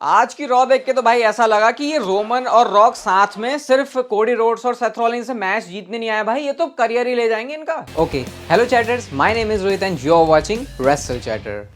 आज की रॉ देख के तो भाई ऐसा लगा कि ये रोमन और रॉक साथ में सिर्फ कोडी रोड्स और सेथ रॉलिंस से मैच जीतने नहीं आया भाई, ये तो करियर ही ले जाएंगे इनका। Okay, hello chatters, my name is Rohit and you are watching wrestle chatter.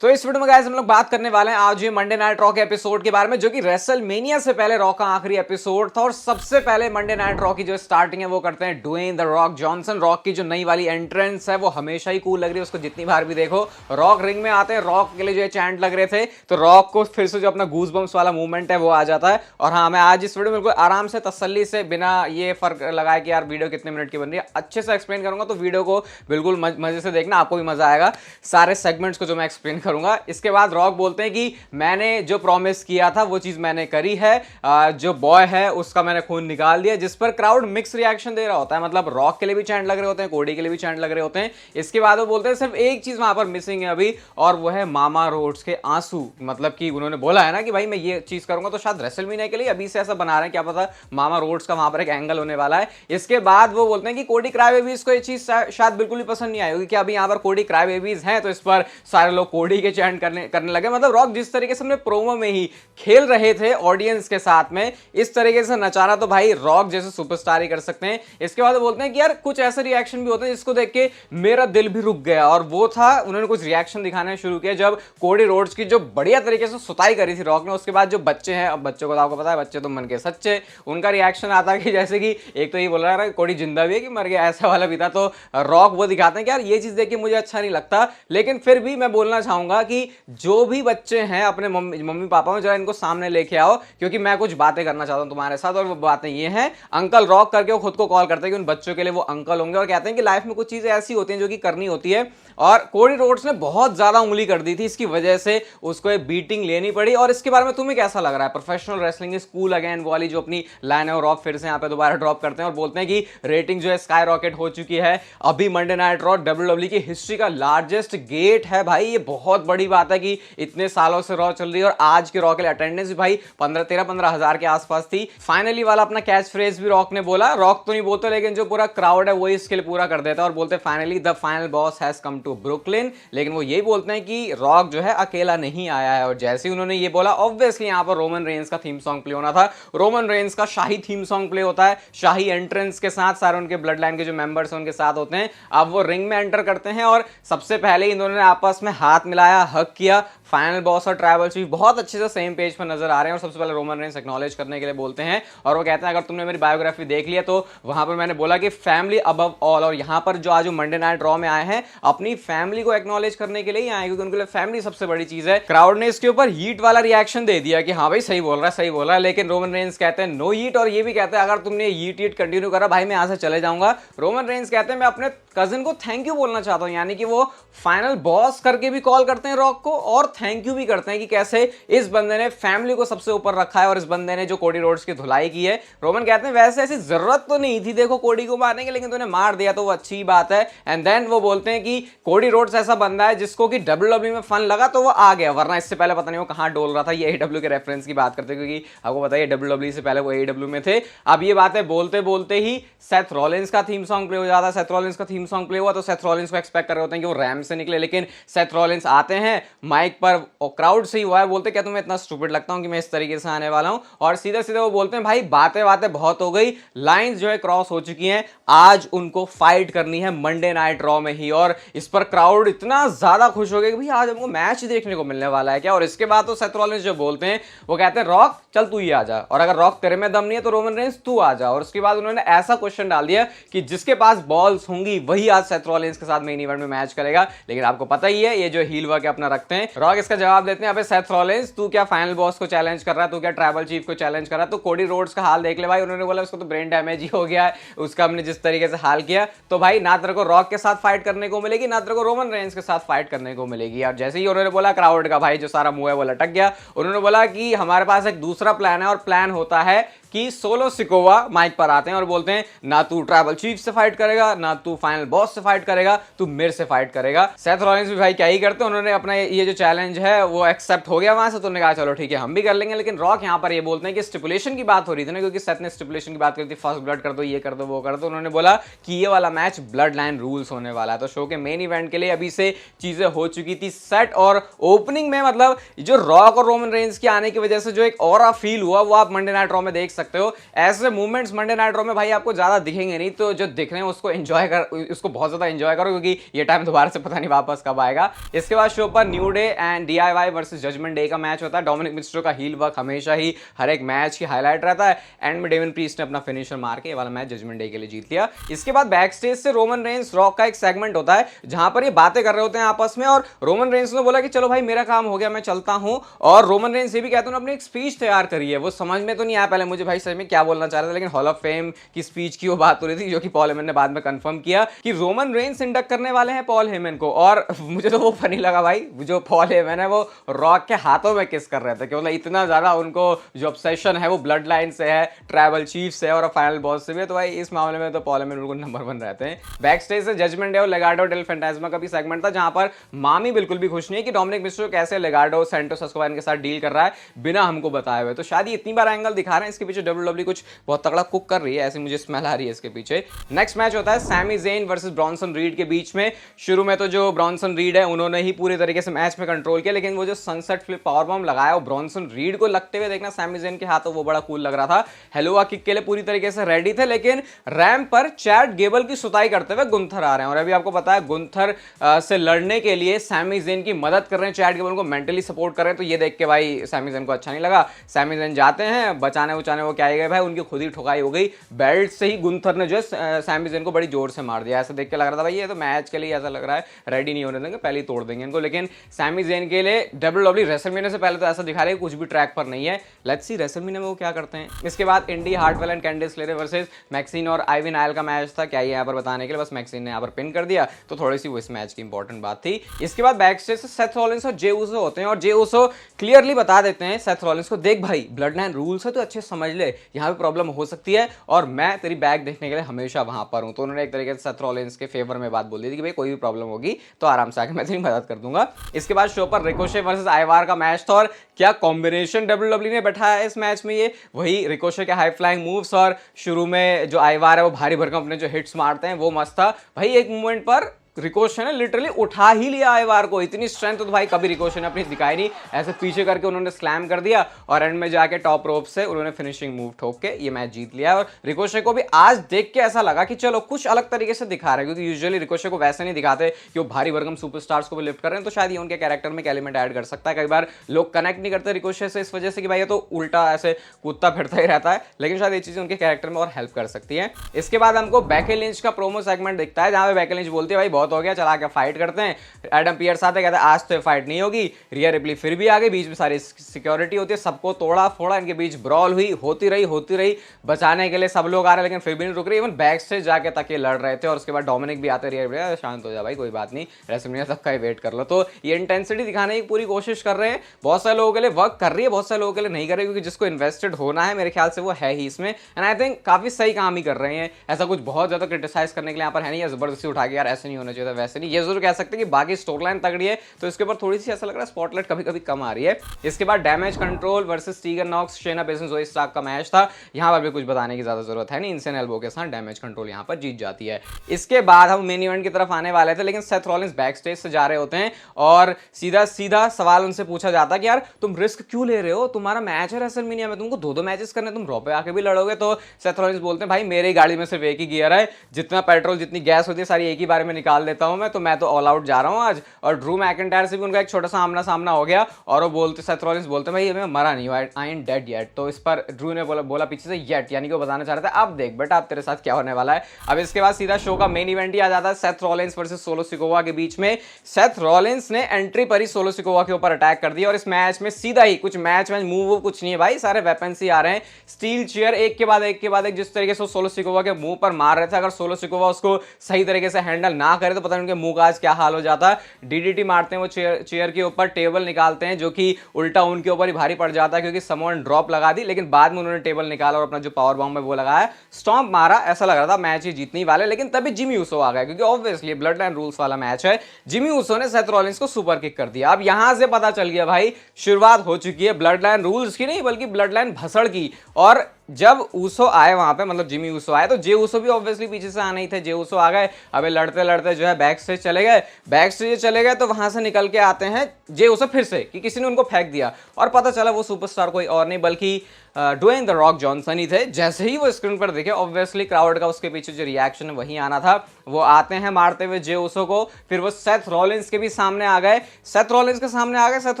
तो इस वीडियो में गाइस हम लोग बात करने वाले हैं आज ये मंडे नाइट रॉ के एपिसोड के बारे में, जो कि रेसलमेनिया से पहले रॉ का आखिरी एपिसोड था। और सबसे पहले मंडे नाइट रॉ की जो स्टार्टिंग है वो करते हैं Dwayne the Rock Johnson. Rock की जो नई वाली एंट्रेंस है वो हमेशा ही कूल लग रही है, उसको जितनी बार भी देखो। रॉक रिंग में आते हैं, रॉक के लिए जो चैंट लग रहे थे, तो रॉक को फिर से जो अपना गूज बम्स वाला मूवमेंट है वो आ जाता है। और हाँ, मैं आज इस वीडियो में बिल्कुल आराम से तसल्ली से बिना ये फर्क लगाए कि यार वीडियो कितने मिनट की बन रही है, अच्छे से एक्सप्लेन करूंगा। तो वीडियो को बिल्कुल मजे से देखना, आपको भी मजा आएगा सारे सेगमेंट्स को जो मैं एक्सप्लेन करूंगा। इसके बाद रॉक बोलते हैं कि मैंने जो प्रॉमिस किया था वो चीज मैंने करी है, जो बॉय है उसका मैंने खून निकाल दिया, जिस पर क्राउड मिक्स रिएक्शन दे रहा होता है। मतलब रॉक के लिए भी चैंट लग रहे होते हैं, कोडी के लिए भी चैंट लग रहे होते हैं। इसके बाद वो बोलते हैं सिर्फ एक चीज वहां पर मिसिंग है अभी, और वो है मामा रोड्स के आंसू। मतलब कि उन्होंने बोला है ना कि भाई मैं ये चीज करूंगा, तो शायद रेसलमेनिया के लिए अभी से ऐसा बना रहे हैं, क्या पता मामा रोड्स का वहां पर एक एंगल होने वाला है। इसके बाद वो बोलते हैं कि कोडी क्राई बेबीज को ये चीज शायद बिल्कुल भी पसंद नहीं आई होगी कि अभी यहाँ पर कोडी क्राई बेबीज हैं, तो इस पर सारे लोग कोडी के चैंट करने लगे। मतलब रॉक जिस तरीके से हमने प्रोमो में ही खेल रहे थे ऑडियंस के साथ में, इस तरीके से नचाना तो भाई रॉक जैसे सुपरस्टार ही कर सकते हैं। इसके बाद बोलते हैं कि यार कुछ ऐसे रिएक्शन भी होते हैं जिसको देख के मेरा दिल भी रुक गया, और वो था उन्होंने कुछ रिएक्शन दिखाने शुरू किया जब कोडी रोड्स की जो बढ़िया तरीके से सुताई करी थी रॉक ने। उसके बाद जो बच्चे हैं, अब बच्चों को तो आपको पता है बच्चे तो मन के सच्चे, उनका रिएक्शन आता है कि जैसे कि एक तो ये बोल रहा है कोडी जिंदा भी है कि मर गया, ऐसा वाला भी था। तो रॉक वो दिखाते हैं कि यार ये चीज देख के मुझे अच्छा नहीं लगता, लेकिन फिर भी मैं बोलना चाहूंगा कि जो भी बच्चे हैं अपने मम्मी पापा में जरा इनको सामने लेके आओ, क्योंकि मैं कुछ बातें करना चाहता हूं तुम्हारे साथ। और वो बातें ये हैं, अंकल रॉक करके वो खुद को कॉल करते हैं कि उन बच्चों के लिए वो अंकल होंगे, और कहते हैं कि लाइफ में कुछ चीजें ऐसी होती हैं जो कि करनी होती है। और कोडी रोड्स ने बहुत ज्यादा उंगली कर दी थी, इसकी वजह से उसको एक बीटिंग लेनी पड़ी। और इसके बारे में तुम्हें कैसा लग रहा है? Professional wrestling is cool again वाली जो अपनी लाइन है, रॉक फिर से यहाँ पे दोबारा ड्रॉप करते हैं और बोलते हैं कि रेटिंग जो है स्काई रॉकेट हो चुकी है। अभी मंडे नाइट रॉ डब्ल्यूडब्ल्यूई की हिस्ट्री का लार्जेस्ट गेट है भाई, ये बहुत बड़ी बात है कि इतने सालों से रॉ चल रही है। और आज के रॉ के लिए अटेंडेंस भी भाई 15 हजार के आसपास थी। फाइनली वाला अपना कैच फ्रेज भी रॉक ने बोला, रॉक तो नहीं बोलते लेकिन जो पूरा क्राउड है वही इसके लिए पूरा कर देता है, और बोलते हैं finally the final boss has come to Brooklyn. लेकिन वो यही बोलते हैं कि रॉक जो है अकेला नहीं आया है। और जैसे ही उन्होंने ये बोला, ऑब्वियसली यहां पर रोमन रेंस का थीम सॉन्ग प्ले होना था। रोमन रेंस का शाही थीम सॉन्ग प्ले होता है, शाही एंट्रेंस के साथ सारे उनके ब्लड लाइन के जो मेंबर्स हैं उनके साथ होते हैं। अब वो रिंग में एंटर करते हैं और सबसे पहले इन दोनों ने आपस में हाथ मिलाया, हक किया। फाइनल बॉस और ट्राइबल चीफ बहुत अच्छे से सेम पेज पर नजर आ रहे हैं, और सबसे पहले रोमन रेंस एक्नॉलेज करने के लिए बोलते हैं। और वो कहते हैं अगर तुमने मेरी बायोग्राफी देख लिया तो वहां पर मैंने बोला कि फैमिली अबव ऑल, और यहां पर जो आज मंडे नाइट रॉ में आए हैं अपनी फैमिली को एक्नॉलेज करने के लिए आए, क्योंकि उनके लिए फैमिली सबसे बड़ी चीज है। क्राउड ने इसके ऊपर हीट वाला रिएक्शन दे दिया कि हाँ भाई सही बोल रहा है, सही बोल रहा है। लेकिन रोमन रेंस कहते हैं नो हीट, और ये भी कहते हैं अगर तुमने हीट कंटिन्यू करा भाई मैं यहां से चले जाऊंगा। रोमन रेंस कहते हैं मैं अपने कजिन को थैंक यू बोलना चाहता हूं, यानी कि वो फाइनल बॉस करके भी कॉल करते हैं रॉक को, और थैंक यू भी करते हैं कि कैसे इस बंदे ने फैमिली को सबसे ऊपर रखा है, और इस बंदे ने जो कोडी रोड्स की धुलाई की है। रोमन कहते हैं वैसे ऐसी जरूरत तो नहीं थी देखो कोडी को मारने की, लेकिन तूने मार दिया तो वो अच्छी बात है। एंड देन वो बोलते हैं कि कोडी रोड्स ऐसा बंदा है जिसको कि डब्ल्यूडब्ल्यूई में फन लगा तो वो आ गया, वरना इससे पहले पता नहीं वो कहां डोल रहा था। ये एडब्ल्यू के रेफरेंस की बात करते हैं, क्योंकि आपको पता है डब्ल्यूडब्ल्यूई से पहले वो एडब्ल्यू में थे। अब ये बातें बोलते बोलते ही सेथ रॉलिंस का थीम सॉन्ग प्ले हो जाता है। सेथ रॉलिंस का थीम सॉन्ग प्ले हुआ तो सेथ रॉलिंस को एक्सपेक्ट कर रहे होते हैं कि वो रैम से निकले, लेकिन सेथ रॉलिंस आते हैं माइक पर और क्राउड से ही हुआ है, बोलते क्या तुम्हें इतना स्टूपिड लगता हूं कि मैं इस तरीके से आने वाला हूं। और सीधे सीधे वो बोलते हैं भाई बातें बातें बहुत हो गई, लाइंस जो है क्रॉस हो चुकी हैं, आज उनको फाइट करनी है मंडे नाइट रॉ में ही। और इस पर क्राउड इतना ज्यादा खुश हो गया कि भाई आज हमको मैच देखने को मिलने वाला है क्या। और इसके बाद तो सेथ रॉलिंस जो बोलते हैं वो कहते हैं रॉक चल तू ही आ जा, और अगर रॉक तेरे में दम नहीं है तो रोमन रेंस तू आ जा। और उसके बाद उन्होंने ऐसा क्वेश्चन डाल दिया कि जिसके पास बॉल्स होंगी वही आज सेथ रॉलिंस के साथ मेन इवेंट में मैच करेगा। लेकिन आपको पता ही है ये जो हील वर्क अपना रखते हैं। रॉक इसका जवाब देते हैं अबे सेथ रॉलिंस तू क्या फाइनल बॉस को चैलेंज कर रहा है, तू क्या ट्राइबल चीफ को चैलेंज कर रहा है? तो कोडी रोड्स का हाल देख ले भाई। उन्होंने बोला उसको तो ब्रेन डैमेज ही हो गया है, उसका हमने जिस तरीके से हाल किया, तो भाई ना तेरे को रॉक के साथ फाइट करने को मिलेगी ना तेरे को रोमन रेंस के साथ फाइट करने को मिलेगी। और जैसे ही उन्होंने बोला क्राउड का भाई जो सारा मुंह है वो लटक गया। उन्होंने बोला कि हमारे पास एक दूसरा प्लान है, और प्लान होता है कि सोलो सिकोवा माइक पर आते हैं और बोलते हैं ना तू ट्राइबल चीफ से फाइट करेगा ना तू फाइनल बॉस से फाइट करेगा, तू मेरे से फाइट करेगा। सेथ रॉलिंस भी भाई क्या ही करते हैं, उन्होंने अपना ये जो चैलेंज चैलेंज है वो एक्सेप्ट हो गया वहां से, तो उन्होंने कहा चलो ठीक है हम भी कर लेंगे। लेकिन रॉक यहाँ पर ये बोलते हैं कि स्टिपुलेशन की बात हो रही थी ना, क्योंकि सेथ ने स्टिपुलेशन की बात करी थी, फर्स्ट ब्लड कर दो, ये कर दो, वो कर दो। उन्होंने बोला कि ये वाला मैच ब्लड लाइन रूल्स होने वाला है। तो शो के मेन इवेंट के लिए अभी से चीजें हो चुकी थी सेट, और ओपनिंग में मतलब जो रॉक और रोमन रेंज के आने की वजह से जो एक ऑरा फील हुआ वो आप मंडे नाइट रॉ में देख सकते हो। ऐसे मूवमेंट्स मंडे नाइट रॉ में भाई आपको ज्यादा दिखेंगे नहीं, तो जो दिख रहे हैं उसको एंजॉय कर, उसको बहुत ज्यादा एंजॉय करो, क्योंकि ये टाइम दोबारा से पता नहीं वापस कब आएगा। इसके बाद शो पर New Day and DIY versus Judgment Day का मैच होता है। डोमिनिक मिस्टेरो का हील वर्क हमेशा ही हर एक मैच की हाईलाइट रहता है। एंड में डेविन प्रीस्ट ने अपना फिनिशर मार के ये वाला मैच जजमेंट डे के लिए जीत लिया। इसके बाद बैक स्टेज से रोमन रेंस रॉक का एक सेगमेंट होता है जहां पर ये बातें कर रहे होते हैं आपस में, और रोमन रेंस ने बोला कि चलो भाई मेरा काम हो गया, मैं चलता हूं। और रोमन रेंस ये भी कहते हैं अपनी एक स्पीच तैयार करी है। वो समझ में तो नहीं आया पहले मुझे भाई सच में क्या बोलना चाह रहे थे, लेकिन हॉल ऑफ फेम की स्पीच की वो बात हो रही थी, जो कि पॉल हेमन ने बाद में कंफर्म किया कि रोमन रेंस इंडक्ट करने वाले हैं पॉल हेमन को। और मुझे तो वो फनी लगा भाई, जो पॉल हेमन है वो रॉक के हाथों में किस कर रहे थे, कि मतलब इतना ज्यादा उनको जो ऑब्सेशन है वो ब्लड लाइन से है, ट्राइबल चीफ से और फाइनल बॉस से भी। तो भाई इस मामले में तो पॉल हेमन बिल्कुल नंबर 1 रहते हैं। बैक स्टेज से जजमेंट डे और लेगार्डो डेल फैंटास्मा का भी सेगमेंट था, जहां पर मामी बिल्कुल भी खुश नहीं है कि डोमिनिक मिस्टेरो कैसे लेगार्डो सैंटोस एस्कोबार के साथ डील कर रहा है बिना हमको बताए हुए। तो शायद ये इतनी बार एंगल दिखा रहे हैं, इसके पीछे WWE कुछ बहुत तगड़ा कुक कर रही है, ऐसी मुझे स्मेल आ रही है इसके पीछे। नेक्स्ट मैच होता है Sami Zayn versus Bronson Reed के बीच में। शुरू में तो जो ब्रॉन्सन रीड है उन्होंने ही पूरे तरीके से मैच में कंट्रोल किया, लेकिन वो जो सनसेट फ्लिप पावर बॉम्ब लगाया वो ब्रॉन्सन रीड को लगते हुए देखना सैमी ज़ेन के हाथों, वो बड़ा कूल लग रहा था। हेलोआ किक के लिए पूरी तरीके से रेडी थे, लेकिन रैंप पर चैट गेबल की सुताई करते हुए गुंथर आ रहे हैं। और अभी आपको पता है गुंथर से लड़ने के लिए सैमी ज़ेन की मदद कर रहे हैं, चैट गेबल को मेंटली सपोर्ट कर रहे हैं। तो ये देख के भाई सैमी ज़ेन को अच्छा नहीं लगा। सैमी ज़ेन जाते हैं बचाने उचाने, वो क्या गए भाई, उनकी खुद ही ठुकाई हो गई। बेल्ट से ही गुंथर ने जो है सैमी ज़ेन को बड़ी जोर से मार दिया। ऐसा देख के लग रहा था भाई ये तो मैच के लिए ऐसा लग रहा है रेडी नहीं होने देंगे, पहले ही तोड़ देंगे इनको। लेकिन सैमी ज़ेन के लिए WWE रेसलमेनिया से पहले तो ऐसा दिखा रहे हैं कुछ भी ट्रैक पर नहीं है। लेट्स सी रेसलमेनिया में वो क्या करते हैं। इसके बाद इंडी हार्टवेल एंड कैंडिस लेरे वर्सेस मैक्सिन और आइवी नायल का मैच था। क्या ये यहाँ पर बताने के लिए, बस मैक्सिन ने यहाँ पर पिन कर दिया, तो थोड़ी सी वो इस मैच की इंपॉर्टेंट बात थी। इसके बाद बैक स्टेज से सेथ रॉलिंस और जे ऊसो होते हैं, और जे ऊसो क्लियरली बता देते हैं सेथ रॉलिंस को, देख भाई ब्लड लाइन रूल्स है तो अच्छे समझ ले, यहाँ पे प्रॉब्लम हो सकती है और मैं तेरी बैक देखने के लिए हमेशा वहां पर हूं। तो उन्होंने एक तरीके से सेथ रॉलिंस के फेवर में बात बोल दी थी कि भाई कोई भी प्रॉब्लम होगी तो आराम से आके मैं तेरी मदद कर दूंगा। इसके बाद शो पर रिकोशे वर्सेस आइवार का मैच था, और क्या कॉम्बिनेशन WWE ने बैठाया है इस मैच में। ये वही रिकोशे के हाई फ्लाइंग मूव्स, और शुरू में जो आइवार है वो भारी भरकम अपने जो हिट्स मारते हैं वो मस्त था भाई। एक मोमेंट पर रिकोशे ने लिटरली उठा ही लिया आइवार को, इतनी स्ट्रेंथ तो भाई कभी रिकोशे ने अपनी दिखाई नहीं। ऐसे पीछे करके उन्होंने स्लैम कर दिया और एंड में जाके टॉप रोप से उन्होंने फिनिशिंग मूव ठोक के ये मैच जीत लिया। और रिकोशे को भी आज देख के ऐसा लगा कि चलो कुछ अलग तरीके से दिखा रहे हैं, क्योंकि यूजुअली रिकोशे को वैसे नहीं दिखाते कि वो भारी भरकम सुपरस्टार्स को भी लिफ्ट कर रहे हैं। तो शायद ये उनके कैरेक्टर में एलिमेंट ऐड कर सकता है। कई बार लोग कनेक्ट नहीं करते रिकोशे से इस वजह से कि भाई ये तो उल्टा ऐसे कूदता फिरता ही रहता है, लेकिन शायद ये चीजें उनके कैरेक्टर में और हेल्प कर सकती है। इसके बाद हमको बेकी लिंच का प्रोमो सेगमेंट दिखता है, जहां पे बेकी लिंच बोलती है भाई बहुत हो गया, चला के फाइट करते हैं। एडम पियर्स आते कहते हैं आज तो फाइट नहीं होगी। रिया रिप्ली फिर भी आ गई, बीच में सारी सिक्योरिटी होती है, सबको तोड़ा फोड़ा, इनके बीच ब्रॉल हुई, होती रही बचाने के लिए सब लोग आ रहे हैं, लेकिन फिर भी नहीं रुक रही। इवन बैक से जाके तक ये लड़ रहे थे। और उसके बाद डोमिनिक भी आते, रिया शांत हो जा भाई, कोई बात नहीं, रेसलमेनिया तक का ही वेट कर लो। तो ये इंटेंसिटी दिखाने की पूरी कोशिश कर रहे हैं। बहुत सारे लोगों के लिए वर्क कर रही है, बहुत सारे लोगों के लिए नहीं कर रही, क्योंकि जिसको इन्वेस्टेड होना है मेरे ख्याल से वो है ही इसमें। एंड आई थिंक काफी सही काम ही कर रहे हैं। ऐसा कुछ बहुत ज्यादा क्रिटिसाइज करने के लिए यहाँ पर है नहीं, जबरदस्ती उठा के यार ऐसे नहीं होना चाहिए, वैसे नहीं। ये जरूर कह सकते हैं कि बाकी स्टोरी लाइन तगड़ी है, तो इसके ऊपर थोड़ी सी ऐसा लग रहा है स्पॉटलाइट कभी कभी कम आ रही है। इसके बाद damage control versus Tegan Nox Shayna Baszler Zoey Stark का मैच था। यहां पर भी कुछ बताने की ज्यादा जरूरत है नहीं, इंसेन एल्बो के साथ डैमेज कंट्रोल यहां पर जीत जाती है। इसके बाद हम मेन इवेंट की तरफ आने वाले थे, लेकिन सेथ रॉलिंस बैक स्टेज से जा रहे होते हैं और सीधा सीधा सवाल उनसे पूछा जाता है कि यार तुम रिस्क क्यों ले रहे हो, तुम्हारा मैच है रेसलमेनिया में, तुमको दो मैचेस करने, तुम रॉ पे आके भी लड़ोगे। तो सेथ रॉलिंस बोलते हैं भाई मेरी गाड़ी में सिर्फ एक ही गियर है, जितना पेट्रोल जितनी गैस होती है सारी एक ही बारे में निकाल देता हूं मैं तो ऑल आउट जा रहा हूं आज। और ड्रू मैकिंटायर से भी उनका एक छोटा सा आमना सामना हो गया, और वो बोलते सेथ रॉलिंस बोलते भाई मैं मरा नहीं हूं, आई एम डेड येट। तो इस पर ड्रू ने बोला पीछे से येट, यानी कि वो बताना चाह रहा था अब देख बेटा अब तेरे साथ क्या होने वाला है। अब इसके बाद सीधा शो का मेन इवेंट ही आ जाता है, Seth Rollins versus solo Sikoa के बीच में। सेथ रॉलिंस ने एंट्री पर ही सोलो सिकोवा के ऊपर अटैक कर दिया, और इस मैच में सीधा ही कुछ मैच मूव कुछ नहीं है भाई, सारे वेपन्स ही आ रहे हैं। स्टील चेयर एक के बाद एक जिस तरीके से सोलो सिकोवा के मुंह पर मार रहे थे, अगर सोलो सिकोवा उसको सही तरीके से हैंडल ना करे रहे तो पता नहीं उनके मुंह का आज क्या हाल हो जाता। डीडीटी मारते हैं वो चेयर के ऊपर, टेबल निकालते हैं जो कि उल्टा उनके ऊपर ही भारी पड़ जाता है क्योंकि समवन ड्रॉप लगा दी, लेकिन बाद में उन्होंने टेबल निकाला और अपना जो पावर बॉम्ब है वो लगाया, स्टॉम्प मारा। ऐसा लग रहा था मैच ही जीतने वाले, लेकिन तभी जिमी ऊसो आ गया क्योंकि ऑब्वियसली ब्लड लाइन रूल्स वाला मैच है। जिमी ऊसो ने सेथ रॉलिंस को सुपर किक कर दिया। अब यहां से पता चल गया भाई शुरुआत हो चुकी है ब्लड लाइन रूल्स की नहीं बल्कि ब्लड लाइन भसड़ की। और जब ऊसो आए वहां पे, मतलब जिमी ऊसो आए, तो जे ऊसो भी ऑब्वियसली पीछे से आने ही थे। जे ऊसो आ गए, अबे लड़ते लड़ते जो है बैक स्टेज चले गए। बैक स्टेज चले गए तो वहां से निकल के आते हैं जे ऊसो फिर से कि किसी ने उनको फेंक दिया और पता चला वो सुपरस्टार कोई और नहीं बल्कि ड्वेन द रॉक जॉनसन ही थे। जैसे ही वो स्क्रीन पर देखे ऑब्वियसली क्राउड का उसके पीछे जो रिएक्शन है वही आना था। वो आते हैं मारते हुए जे ऊसो को, फिर वो सेथ रॉलिंस के भी सामने आ गए। सेथ रॉलिंस के सामने आ गए, सेथ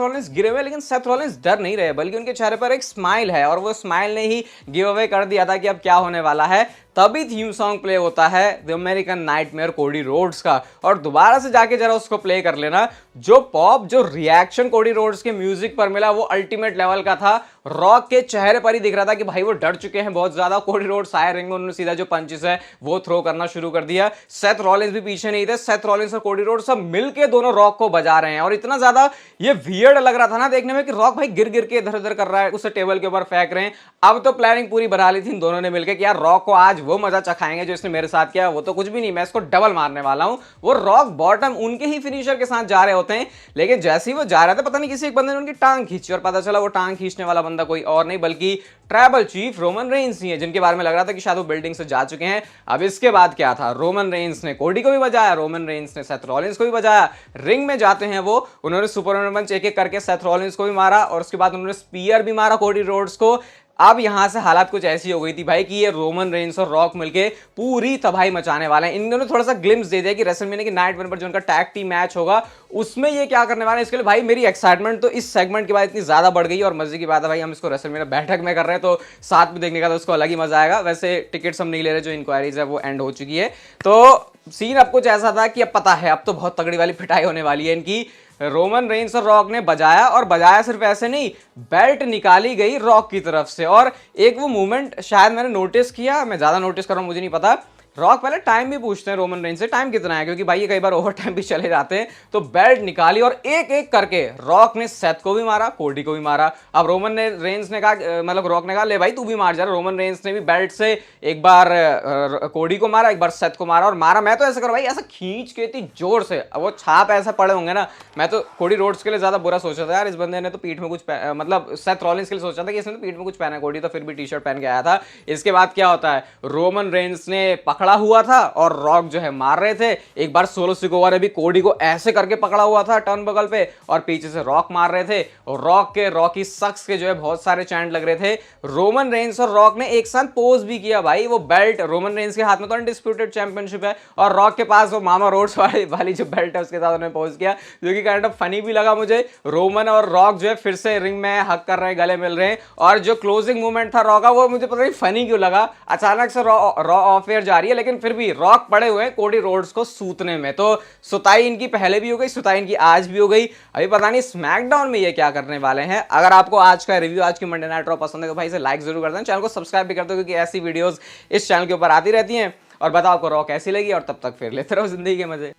रॉलिंस गिरे हुए, लेकिन सेथ रॉलिंस डर नहीं रहे बल्कि उनके चेहरे पर एक स्माइल है और वो स्माइल ने ही गिव अवे कर दिया था कि अब क्या होने वाला है। तभी थीम सॉन्ग प्ले होता है the American nightmare Cody Rhodes का, और दोबारा से जाके जरा उसको प्ले कर लेना। जो पॉप, जो रिएक्शन कोडी रोड्स के म्यूजिक पर मिला वो अल्टीमेट लेवल का था। रॉक के चेहरे पर ही दिख रहा था कि भाई वो डर चुके हैं बहुत ज्यादा। कोडी रोड्स आए रिंग में, उन्होंने सीधा जो पंचेस है वो थ्रो करना शुरू कर दिया। सेथ रॉलिंस भी पीछे नहीं थे। सेथ रॉलिंस और कोडी रोड्स सब मिलके दोनों रॉक को बजा रहे हैं और इतना ज्यादा ये वियर्ड लग रहा था ना देखने में कि रॉक भाई गिर गिर के इधर उधर कर रहा है, उसे टेबल के ऊपर फेंक रहे हैं। अब तो प्लानिंग पूरी बना ली थी इन दोनों ने मिलकर कि यार रॉक को आज वो मजा चखाएंगे जो इसने मेरे साथ किया। वो तो कुछ भी नहीं, मैं इसको डबल मारने वाला हूं। वो रॉक बॉटम उनके ही फिनिशर के साथ जा रहे होते हैं, लेकिन जैसे ही वो जा रहे थे पता नहीं किसी एक बंदे ने उनकी टांग खींची और पता चला वो टांग खींचने वाला बंदा कोई और नहीं बल्कि ट्राइबल चीफ रोमन रेंस ही है, जिनके बारे में लग रहा था कि शायद वो बिल्डिंग से जा चुके हैं। अब इसके बाद क्या था, रोमन रेंस ने कोडी को भी बजाया, रोमन रेंस ने सेथ रॉलिंस को भी बजाया। रिंग में जाते हैं वो, उन्होंने सुपरमैन पंच एक एक करके सेथ रॉलिंस को भी मारा और उसके बाद उन्होंने स्पीयर भी मारा कोडी रोड्स को। अब यहां से हालात कुछ ऐसी हो गई थी भाई कि ये रोमन रेंस और रॉक मिलके पूरी तबाही मचाने वाले हैं। इन दोनों थोड़ा सा ग्लिम्स दे दिया कि रेसलमेनिया की नाइट वन पर जो उनका टैग टीम मैच होगा उसमें ये क्या करने वाले हैं। इसके लिए भाई मेरी एक्साइटमेंट तो इस सेगमेंट के बाद इतनी ज्यादा बढ़ गई और मजे की बात है भाई हम इसको रेसलमेनिया बैठक में कर रहे हैं तो साथ में देखने का तो उसको अलग ही मजा आएगा। वैसे टिकट्स हम नहीं ले रहे, जो इंक्वायरीज है वो एंड हो चुकी है। तो सीन अब कुछ ऐसा था कि अब पता है अब तो बहुत तगड़ी वाली पिटाई होने वाली है इनकी। रोमन रेंस और रॉक ने बजाया, और बजाया सिर्फ ऐसे नहीं, बेल्ट निकाली गई रॉक की तरफ से। और एक वो मूवमेंट शायद मैंने नोटिस किया, मैं ज्यादा नोटिस कर रहा हूं मुझे नहीं पता, रॉक पहले टाइम भी पूछते हैं रोमन रेंस से टाइम कितना है, क्योंकि भाई ये कई बार ओवर टाइम भी चले जाते हैं। तो बेल्ट निकाली और एक एक करके रॉक ने सेथ को भी मारा, कोडी को भी मारा। अब रोमन ने रेंस ने कहा, मतलब रॉक ने कहा ले भाई तू भी मार जा। रोमन रेंस ने भी बेल्ट से एक बार कोडी को मारा, एक बार सेथ को मारा, और मारा मैं तो ऐसा कर भाई ऐसा खींच के इतनी जोर से, अब वो छाप ऐसा पड़े होंगे ना। मैं तो कोडी रोड्स के लिए ज्यादा बुरा सोचा था यार, इस बंदे ने तो पीठ में कुछ मतलब सेथ रॉलिंस के लिए सोचा था कि इसने तो पीठ में कुछ पहना है, कोडी तो फिर भी टी शर्ट पहन के आया था। इसके बाद क्या होता है, रोमन रेंस ने पकड़ा हुआ था और रॉक जो है मार रहे थे। एक बार सोलो सिकोवा ने भी कोडी को ऐसे करके पकड़ा हुआ था टर्न बगल पे और पीछे से रॉक मार रहे थे, और रॉक के रॉकी सक्स के जो है बहुत सारे चैंट लग रहे थे। रोमन रेंस और रॉक ने एक साथ पोज भी किया भाई। वो बेल्ट रोमन रेंस के हाथ में तो अनडिस्प्यूटेड चैंपियनशिप है और रॉक के पास वो मामा रोड्स वाली जो बेल्ट है उसके साथ उन्होंने पोज किया, जो कि काइंड ऑफ फनी भी लगा मुझे। रोमन और रॉक जो है फिर से रिंग में हक कर रहे हैं, गले मिल रहे हैं, और जो क्लोजिंग मूवमेंट था रॉक का वो मुझे पता नहीं फनी क्यों लगा। अचानक से रॉ ऑफ एयर जा रही है लेकिन फिर भी रॉक पड़े हुए हैं कोडी रोड्स को सूतने में। तो सुताई इनकी पहले भी हो गई, सुताई इनकी आज भी हो गई। अभी पता नहीं स्मैकडाउन में ये क्या करने वाले हैं। अगर आपको आज का रिव्यू, आज की मंडे नाइट रॉ पसंद है तो भाई इसे लाइक जरूर कर दें, चैनल को सब्सक्राइब भी कर दो क्योंकि ऐसी वीडियोस इस चैनल के ऊपर आती रहती हैं। और बताओ आपको रॉ कैसी लगी, और तब तक फिर लेते रहो जिंदगी के मजे।